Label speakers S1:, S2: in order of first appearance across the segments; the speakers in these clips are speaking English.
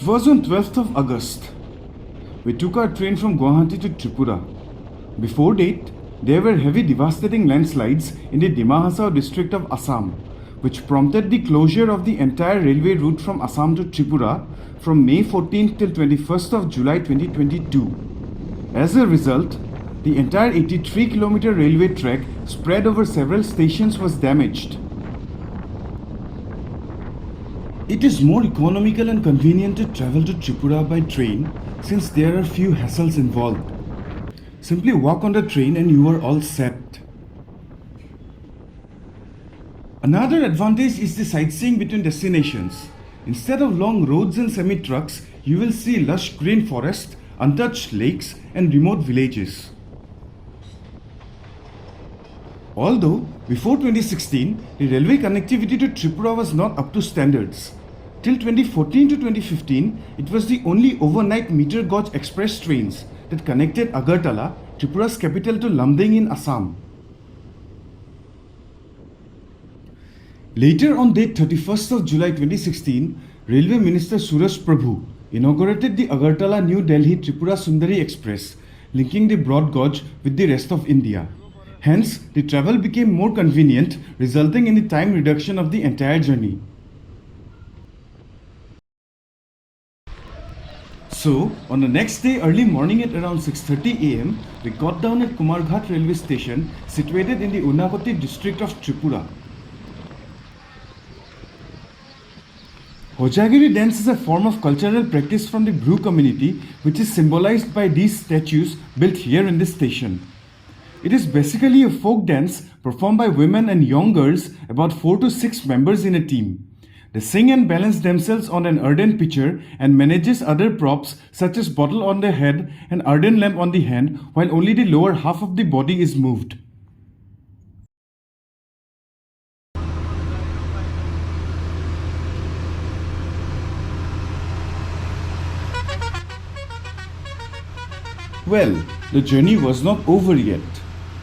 S1: was on 12th of August. We took our train from Guwahati to Tripura. Before date, there were heavy devastating landslides in the Dima Hasao district of Assam, which prompted the closure of the entire railway route from Assam to Tripura from May 14th till 21st of July 2022. As a result, the entire 83-kilometer railway track spread over several stations was damaged. It is more economical and convenient to travel to Tripura by train since there are few hassles involved. Simply walk on the train and you are all set. Another advantage is the sightseeing between destinations. Instead of long roads and semi-trucks, you will see lush green forest, untouched lakes and remote villages. Although, before 2016, the railway connectivity to Tripura was not up to standards. Till 2014 to 2015, it was the only overnight meter gauge express trains that connected Agartala, Tripura's capital, to Lamding in Assam. Later on date 31st of July 2016, Railway Minister Suresh Prabhu inaugurated the Agartala-New Delhi Tripura Sundari Express, linking the broad gauge with the rest of India. Hence, the travel became more convenient, resulting in the time reduction of the entire journey. So, on the next day early morning at around 6:30 am, we got down at Kumarghat railway station situated in the Unakoti district of Tripura. Hojagiri dance is a form of cultural practice from the Bru community which is symbolized by these statues built here in this station. It is basically a folk dance performed by women and young girls, about 4 to 6 members in a team. They sing and balance themselves on an earthen pitcher and manages other props such as bottle on the head and earthen lamp on the hand, while only the lower half of the body is moved. Well, the journey was not over yet,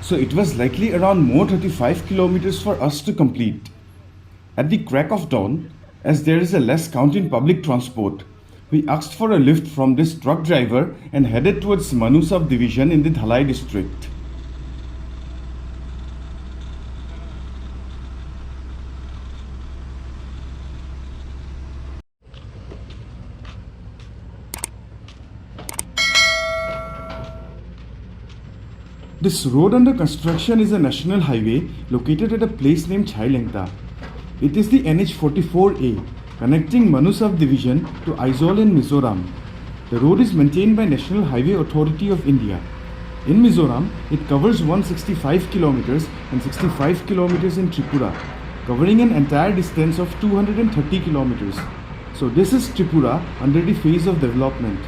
S1: so it was likely around more 35 kilometers for us to complete. At the crack of dawn, as there is a less count in public transport, we asked for a lift from this truck driver and headed towards Manu Sub-divsion in the Dhalai district. This road under construction is a national highway located at a place named Chailengta. It is the NH44A connecting Manu Sub-divsion to Aizawl in Mizoram. The road is maintained by National Highway Authority of India. In Mizoram, it covers 165 kilometers and 65 kilometers in Tripura, covering an entire distance of 230 kilometers. So this is Tripura under the phase of development.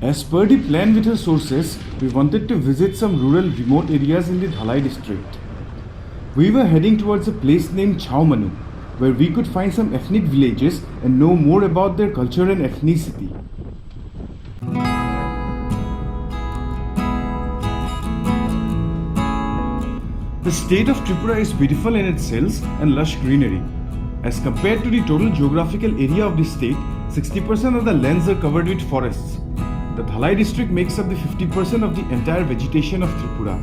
S1: As per the plan with our sources, we wanted to visit some rural remote areas in the Dhalai district. We were heading towards a place named Chawmanu, where we could find some ethnic villages and know more about their culture and ethnicity. The state of Tripura is beautiful in its hills and lush greenery. As compared to the total geographical area of the state, 60% of the lands are covered with forests. The Dhalai district makes up the 50% of the entire vegetation of Tripura.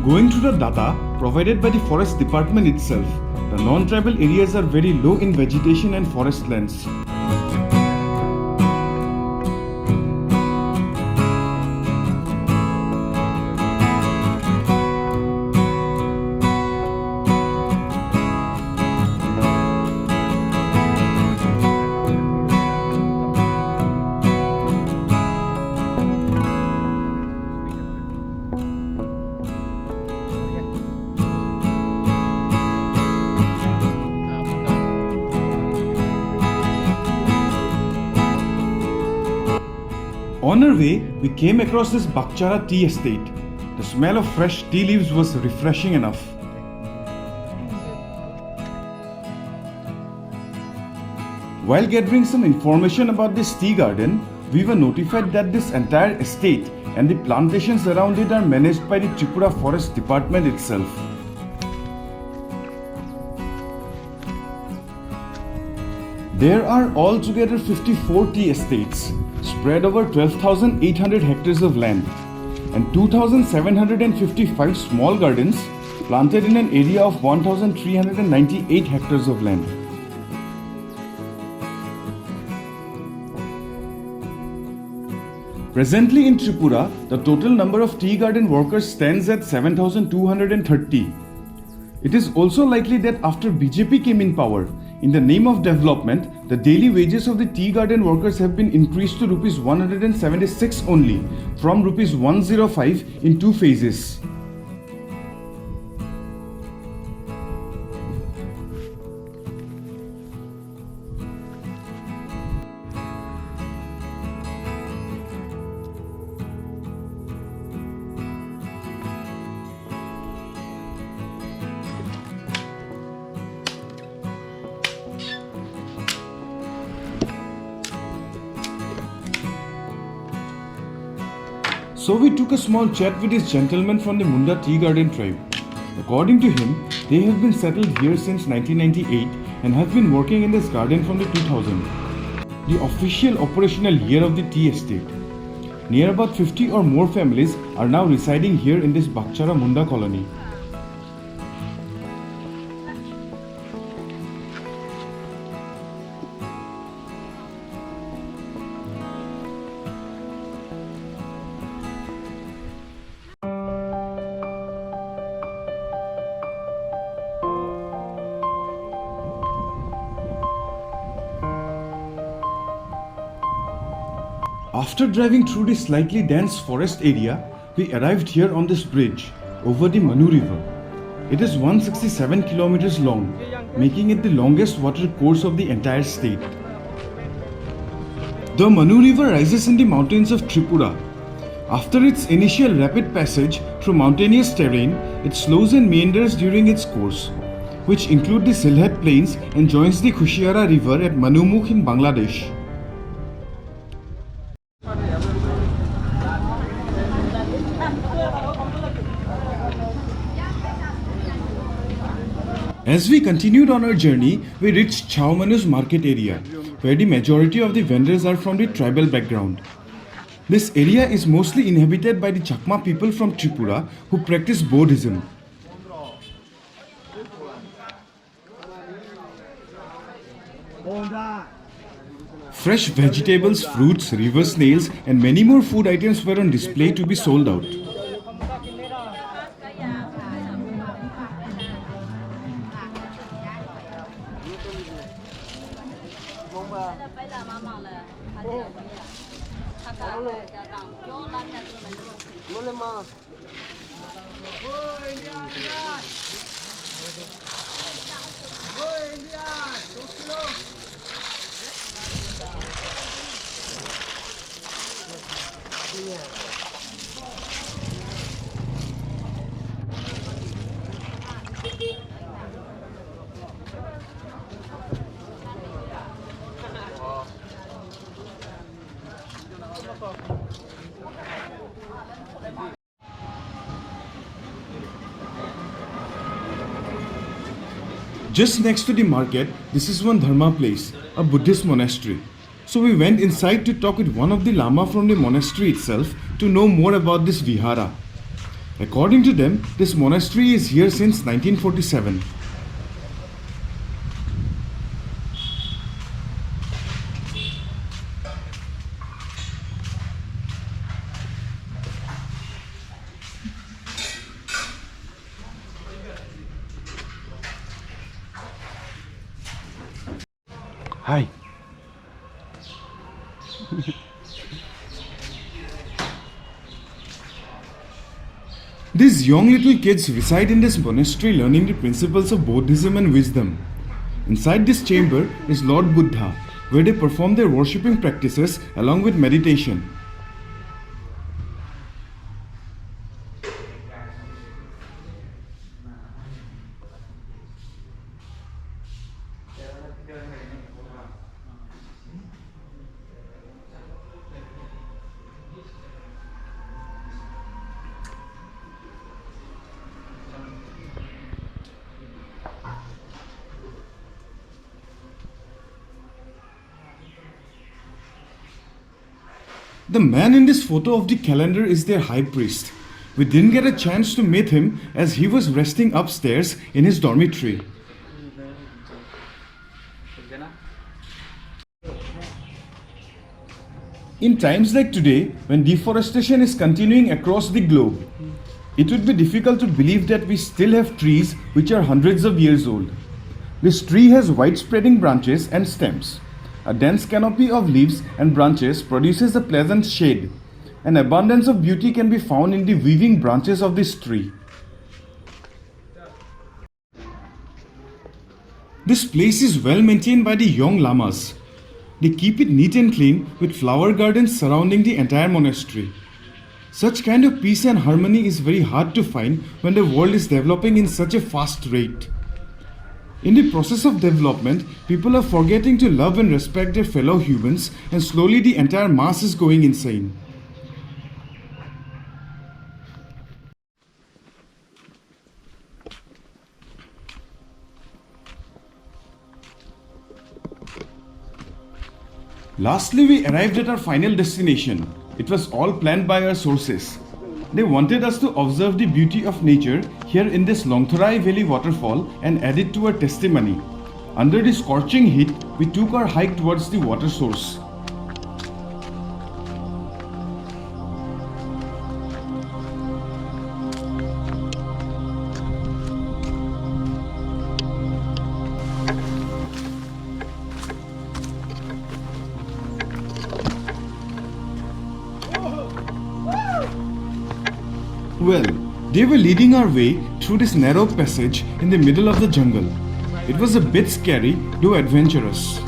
S1: Going through the data provided by the forest department itself, the non-tribal areas are very low in vegetation and forest lands. On our way, we came across this Bakchara tea estate. The smell of fresh tea leaves was refreshing enough. While gathering some information about this tea garden, we were notified that this entire estate and the plantations around it are managed by the Tripura Forest Department itself. There are altogether 54 tea estates spread over 12,800 hectares of land and 2,755 small gardens planted in an area of 1,398 hectares of land. Presently in Tripura, the total number of tea garden workers stands at 7,230. It is also likely that after BJP came in power, in the name of development, the daily wages of the tea garden workers have been increased to Rs 176 only, from Rs 105 in 2 phases. So we took a small chat with this gentleman from the Munda tea garden tribe. According to him, they have been settled here since 1998 and have been working in this garden from the 2000, the official operational year of the tea estate. Near about 50 or more families are now residing here in this Bakchara Munda colony. After driving through the slightly dense forest area, we arrived here on this bridge over the Manu River. It is 167 kilometers long, making it the longest water course of the entire state. The Manu River rises in the mountains of Tripura. After its initial rapid passage through mountainous terrain, it slows and meanders during its course, which include the Sylhet Plains and joins the Kushiara River at Manumukh in Bangladesh. As we continued on our journey, we reached Chawmanu's market area, where the majority of the vendors are from the tribal background. This area is mostly inhabited by the Chakma people from Tripura who practice Buddhism. Fresh vegetables, fruits, river snails and many more food items were on display to be sold out. Just next to the market, this is one Dharma place, a Buddhist monastery. So we went inside to talk with one of the Lama from the monastery itself to know more about this vihara. According to them, this monastery is here since 1947. Hi. These young little kids reside in this monastery learning the principles of Buddhism and wisdom. Inside this chamber is Lord Buddha, where they perform their worshipping practices along with meditation. The man in this photo of the calendar is their high priest. We didn't get a chance to meet him as he was resting upstairs in his dormitory. In times like today, when deforestation is continuing across the globe, it would be difficult to believe that we still have trees which are hundreds of years old. This tree has wide-spreading branches and stems. A dense canopy of leaves and branches produces a pleasant shade. An abundance of beauty can be found in the weaving branches of this tree. This place is well maintained by the young lamas. They keep it neat and clean with flower gardens surrounding the entire monastery. Such kind of peace and harmony is very hard to find when the world is developing in such a fast rate. In the process of development, people are forgetting to love and respect their fellow humans, and slowly the entire mass is going insane. Lastly, we arrived at our final destination. It was all planned by our sources. They wanted us to observe the beauty of nature here in this Longtharai Valley waterfall and add it to our testimony. Under the scorching heat, we took our hike towards the water source. Well, they were leading our way through this narrow passage in the middle of the jungle. It was a bit scary, though adventurous.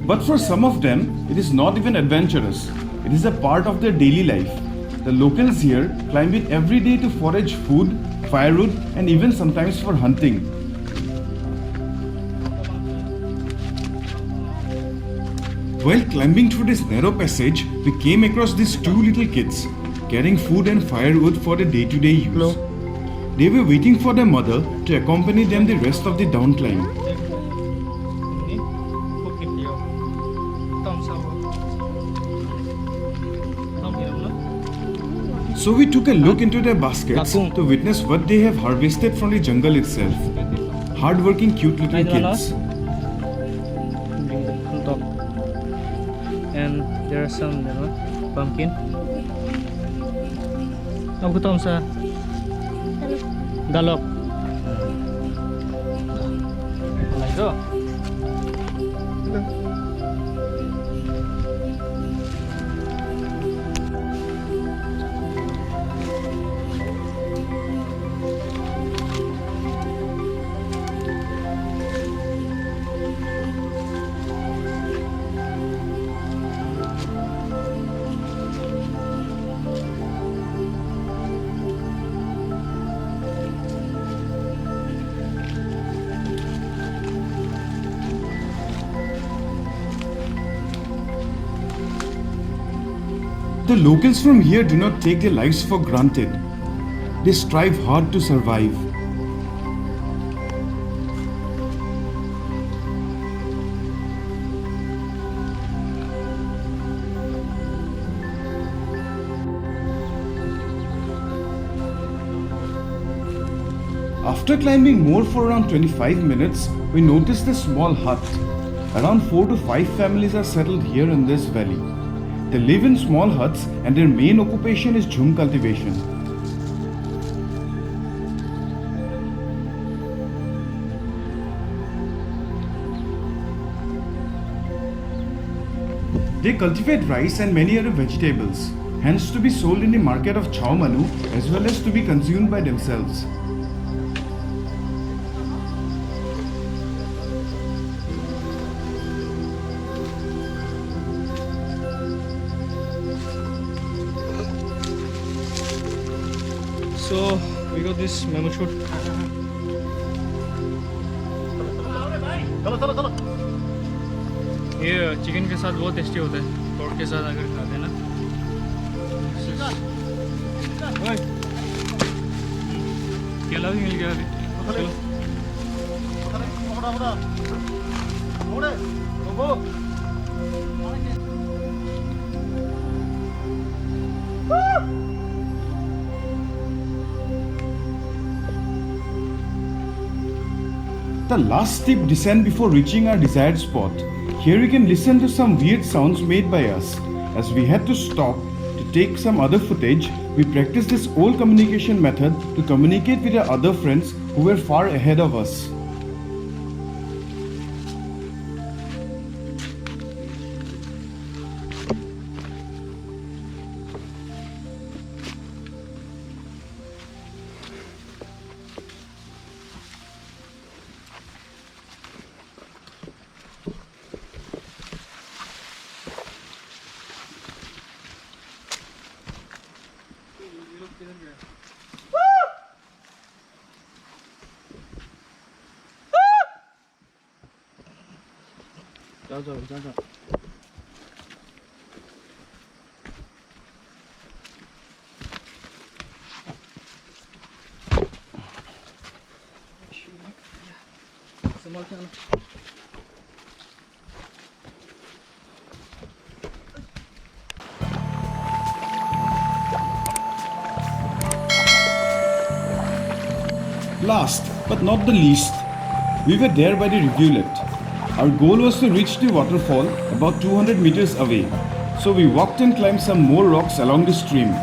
S1: But for some of them, it is not even adventurous. It is a part of their daily life. The locals here climb it every day to forage food, firewood, and even sometimes for hunting. While climbing through this narrow passage, we came across these two little kids carrying food and firewood for the day-to-day use.
S2: Hello.
S1: They were waiting for their mother to accompany them the rest of the down climb. So we took a look into their baskets to witness what they have harvested from the jungle itself. Hard-working, cute little kids.
S2: And there are some, pumpkin. Ako to sa galop. Let's go.
S1: The locals from here do not take their lives for granted. They strive hard to survive. After climbing more for around 25 minutes, we noticed a small hut. Around 4 to 5 families are settled here in this valley. They live in small huts and their main occupation is jhum cultivation. They cultivate rice and many other vegetables, hence to be sold in the market of Chawmanu as well as to be consumed by themselves.
S2: So we got this memo shoot. ये chicken के साथ बहुत tasty होता है, pork के साथ अगर खाते हैं ना। ओए, केला भी मिल गया अभी। चलो।
S1: The last steep descent before reaching our desired spot. Here we can listen to some weird sounds made by us. As we had to stop to take some other footage, we practiced this old communication method to communicate with our other friends who were far ahead of us.
S2: जाओ। संभाल के आना।
S1: Last but not the least, we were there by the rivulet. Our goal was to reach the waterfall about 200 meters away, so we walked and climbed some more rocks along the stream.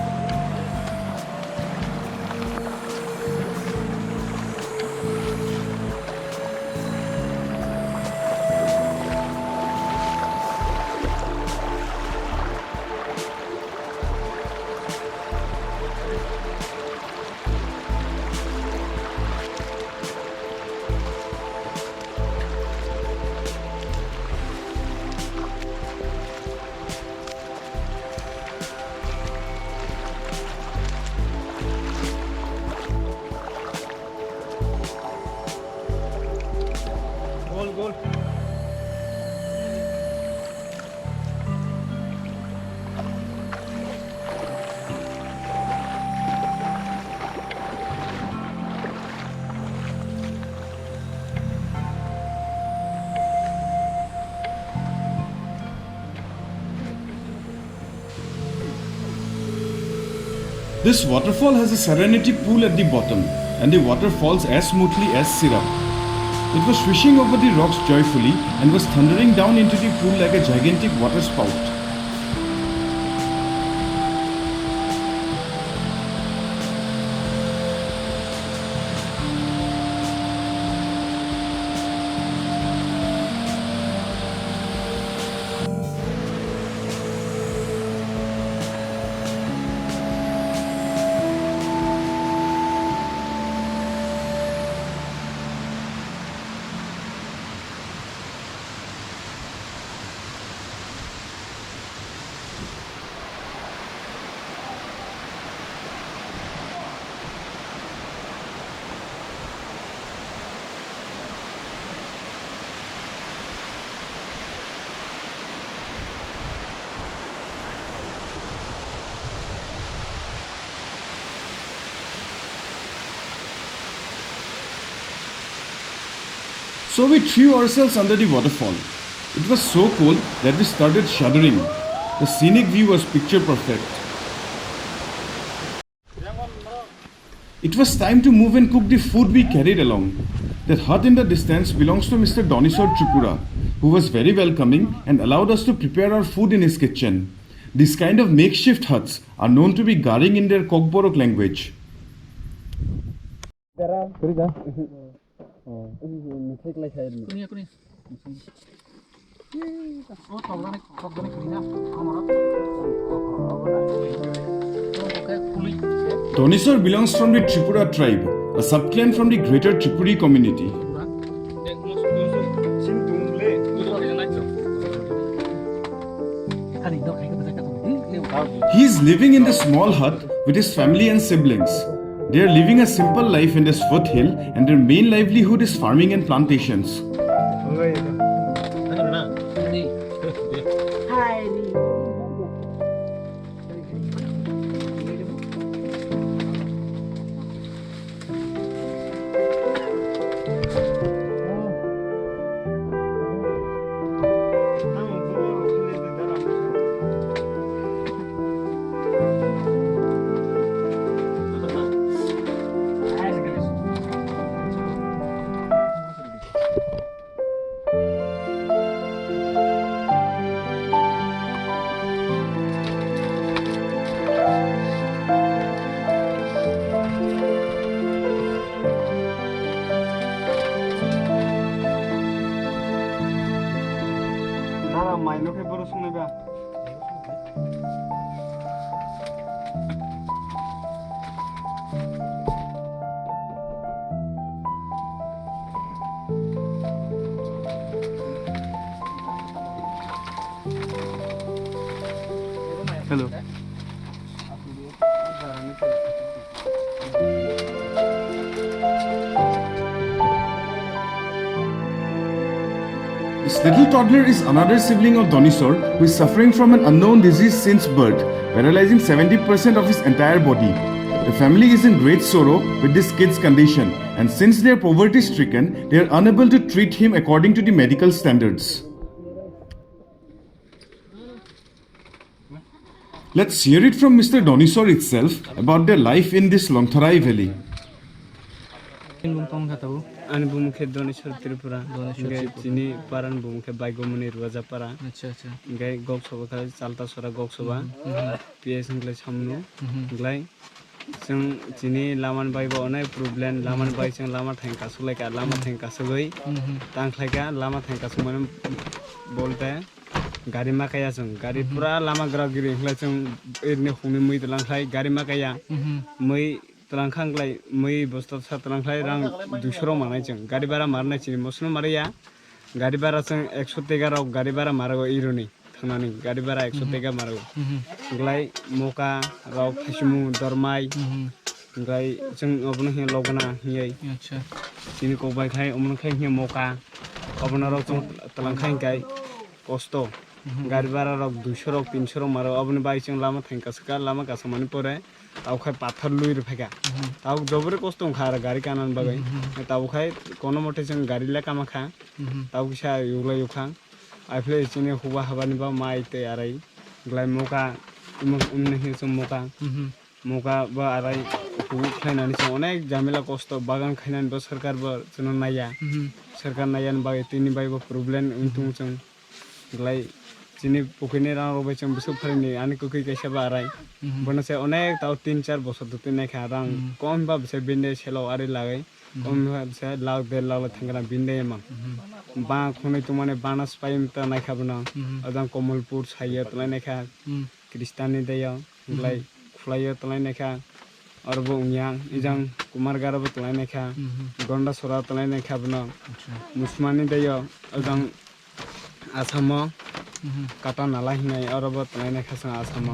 S2: Goal.
S1: This waterfall has a serenity pool at the bottom, and the water falls as smoothly as syrup. It was swishing over the rocks joyfully and was thundering down into the pool like a gigantic water spout. So we threw ourselves under the waterfall. It was so cold that we started shuddering. The scenic view was picture perfect. It was time to move and cook the food we carried along. That hut in the distance belongs to Mr. Donisor Tripura, who was very welcoming and allowed us to prepare our food in his kitchen. These kind of makeshift huts are known to be garing in their Kokborok language. Donisor belongs from the Tripura tribe, a subclan from the greater Tripuri community. He is living in the small hut with his family and siblings. They are living a simple life in this foothill and their main livelihood is farming and plantations. Hello. This little toddler is another sibling of Dinosaur who is suffering from an unknown disease since birth, paralyzing 70% of his entire body. The family is in great sorrow with this kid's condition, and since they are poverty stricken, they are unable to treat him according to the medical standards. Let's hear it from Mr. Dinosaur itself about their life in this Longtharai valley.
S3: Ani bumukhe Dhalai Tripura, Chini Paran bumukhe by Gomuni Rajapara, Gay Goksoba, Salta Sora Goksoba, PS English Hamnu, Glai, Sung Chini Laman by Bona, Problem, Laman by Sang Lama Tankas, like a Lama Tankasaway, Tanklaka, Lama Tankasuman Bolta, Garimakayasung, Garipura, Lama Gragiri, Lesson in the Humi Lankai, Garimakaya, Mui. Langkanglai mui bostal satlangklai rang dusro manai jeng gari bara marnai chini mosno maria gari bara jeng 113 rok gari bara marago ironi thanani gari bara 113 marago glai moka rok phasimu dormai glai jeng obno he logana hiyai acha chini ko bai khai omno khai he moka obno rok jeng tlangkhai kai kosto gari bara rok 200 rok 300 rok maro obno bai jeng lama thangkasaka lama kasamani pore tau khai pathar lui ruphaga tau dobore kostum khara gari kanan bagai tau khai kono mote jeng gari la kama kha tau kisa yugla yukhang aifle chini huba habani ba mai te arai glai moka umne he sum moka ba arai hu khainani song onek jamila kosto bagan khainan ba sarkar ba chuno naya sarkar nayan ba tini bai ba problem untung chung glai chini pokine rang robai chung busu pharini ani kokoi kaisa ba arai bonase onek tau 3-4 bosor dute nakha rang kom ba bise binde selo ari lagai kom ba bise lag de lag thangana binde ma ba khonai tumane banas paim ta nakha bana adang komolpur saiya tlai nakha kristani deya glai khulaiya tlai nakha arbo ungyang ijang kumar garabo tlai nakha gonda sora tlai nakha bana musmani deya adang asamo kata nala hinai arabo tlai nakha sa asamo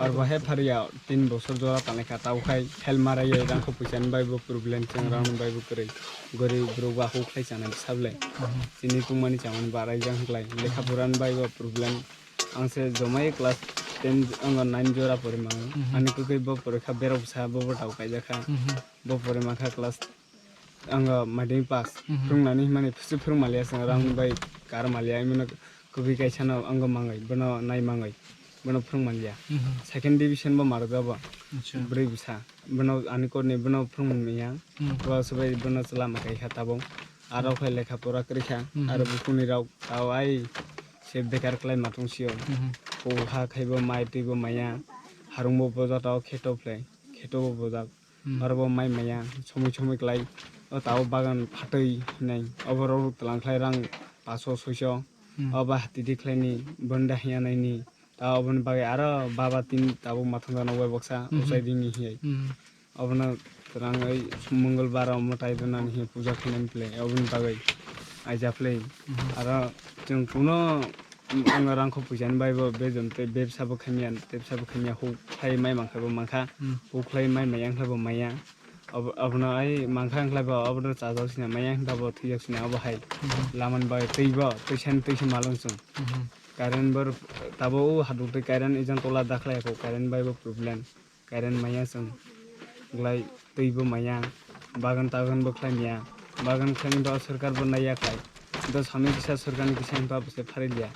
S3: arbo he pharia 3 bosor jora tlai nakha tau khai hel marai rang ko puisan bai bo problem chang rang bai bo krai gori broba ho khai chana sable chini tumani chaman barai jang klai lekha puran bai bo problem angse jomai class 10 anga 9 jora pore ma ani ko kai bo porekha berok sa bo tau kai jakha bo pore ma kha class anga mading pass prungnani mane phusu prung malia sang rang bai kar malia imena kubi kai chana anga mangai bono nai mangai bono prung malia second division bo marga ba brei bisa bono ani ko ne bono prung miya ba sabai bono chala makai khata bo aro khai lekha pora krikha aro bukuni rau tau ai se bekar klai matung sio ko ha khaibo mai tibo maya harungbo boja tau kheto play kheto bo boja arbo mai maya chomoi klai o tau bagan phatoi nai overall tlangklai rang 500 600 aba hati diklaini banda hiya nai ni ta obon bagai ara baba tin tabo mathanga no web boxa usai dingi hi obna rangai मंगलबार मटाइ दना नि पूजा खिनान play obon bagai aija play ara जों पुनो आंगा रांखौ फैसानि बायबो बेजोंते बेबसाबो खमियान बेबसाबो खमिया हो खाय माइ मांखाबो मांखा हो खाय माइ मायांखाबो माया अबना आइ मांखा अंख्लाबो अबनो चाजावसिना मायांखाबो थैयासिना अबहाय लामान बाय तैबो पैसान तैसे मालंसुं कारण बर ताबो हादुते कारण इजन तोला दाखलायखौ कारण बायबो प्रॉब्लम कारण मायासुं ग्लाय तैबो माया बागान तागानबो खायमिया बागान खायनिबो सरकारबो नायाखाय दा सामने किसा सरकारनि किसान बाबो से फारिलिया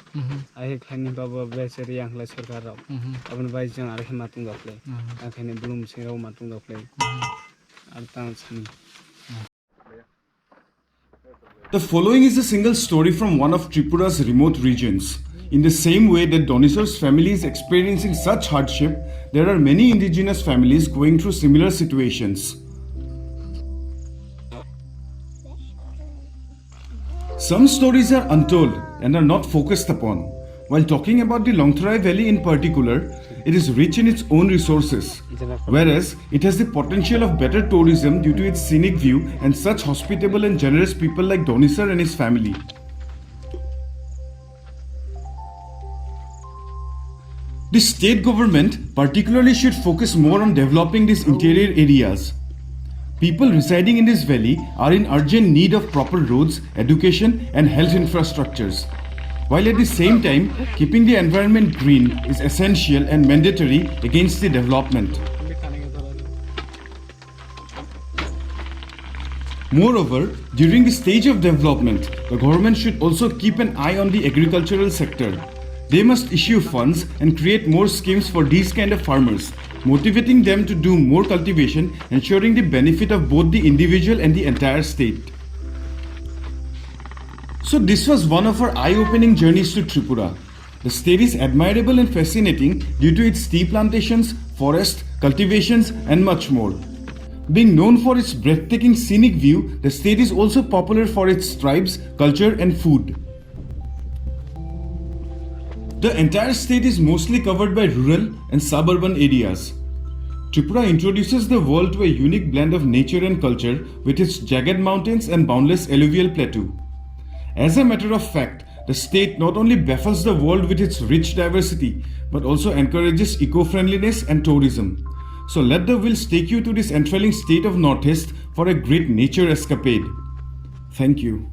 S3: आइ खायनि बाबो बेसरि आंखला सरकाराव अबन बाय जों आरो मातुं गाफ्ले आखायनि ब्लुम सिराव मातुं गाफ्ले आरो तां सानि
S1: The following is a single story from one of Tripura's remote regions. In the same way that Donisor's family is experiencing such hardship, there are many indigenous families going through similar situations. Some stories are untold and are not focused upon. While talking about the Longtharai Valley in particular, it is rich in its own resources, whereas it has the potential of better tourism due to its scenic view and such hospitable and generous people like Dhoni sir and his family. The state government particularly should focus more on developing these interior areas. People residing in this valley are in urgent need of proper roads, education and health infrastructures. While at the same time, keeping the environment green is essential and mandatory against the development. Moreover, during the stage of development, the government should also keep an eye on the agricultural sector. They must issue funds and create more schemes for these kind of farmers, motivating them to do more cultivation, ensuring the benefit of both the individual and the entire state. So this was one of our eye-opening journeys to Tripura. The state is admirable and fascinating due to its tea plantations, forest, cultivations and much more. Being known for its breathtaking scenic view, the state is also popular for its tribes, culture and food. The entire state is mostly covered by rural and suburban areas. Tripura introduces the world to a unique blend of nature and culture with its jagged mountains and boundless alluvial plateau. As a matter of fact, the state not only baffles the world with its rich diversity, but also encourages eco-friendliness and tourism. So let the wheels take you to this enthralling state of Northeast for a great nature escapade. Thank you.